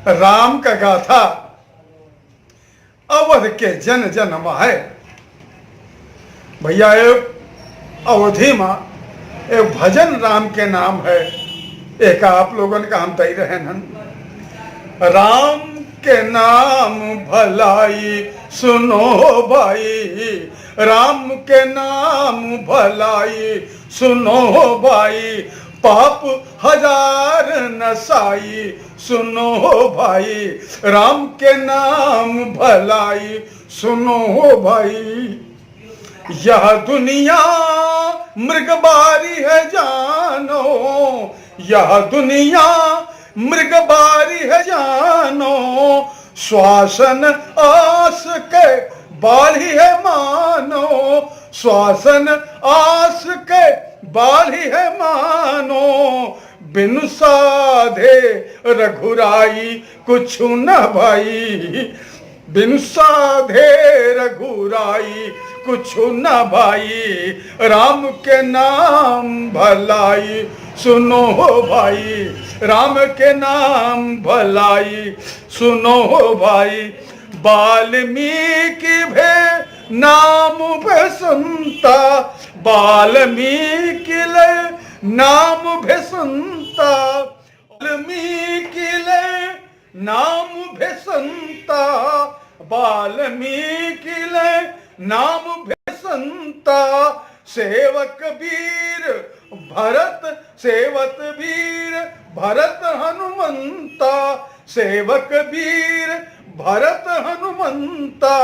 राम का गाथा अवध के जन जन माहे। भैया अवधि में एक भजन राम के नाम है। एक आप लोगों का हम तय रहे नन। राम के नाम भलाई सुनो भाई, राम के नाम भलाई सुनो भाई, पाप हजार नसाई सुनो भाई, राम के नाम भलाई सुनो भाई। यह दुनिया मृगबारी है जानो, यह दुनिया मृगबारी है जानो, श्वासन आस के बाली है मानो, श्वासन आस के बाली है मानो, बिनु साधे रघुराई कुछ न भाई, बिनु साधे रघुराई कुछ न भाई, राम के नाम भलाई सुनो भाई, राम के नाम भलाई सुनो भाई। वाल्मीकि भे नाम भे सुनता, वाल्मीकि ले नाम भे सुनता, वाल्मीकि ले नाम भे सुनता, वाल्मीकि ले नाम भे सुनता। सेवक वीर भरत, सेवक वीर भरत हनुमंता, सेवक वीर भरत हनुमंता।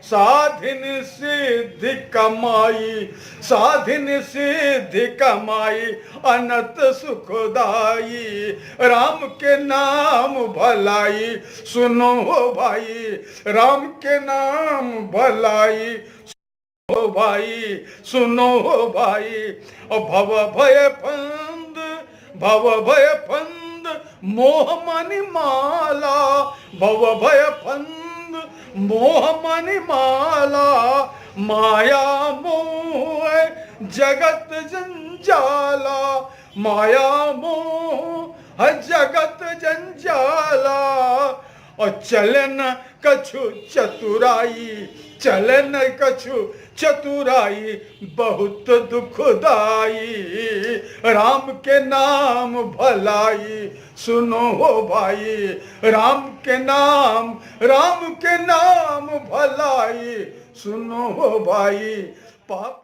साधिन सिद्धि कमाई, साधिन सिद्धि कमाई अनंत सुखदाई, राम के नाम भलाई सुनो भाई, राम के नाम भलाई सुनो भाई, सुनो भाई। और भव भय फंद, भव भय फंद मोह मणि माला, भव भय फंद मोह मणि माला, माया मोह जगत जंजाला, माया मोह जगत जंजाला। और चलन कछु चतुराई, चलन कछु चतुराई बहुत दुखदाई, राम के नाम भलाई सुनो भाई, राम के नाम, राम के नाम भलाई सुनो भाई। पाप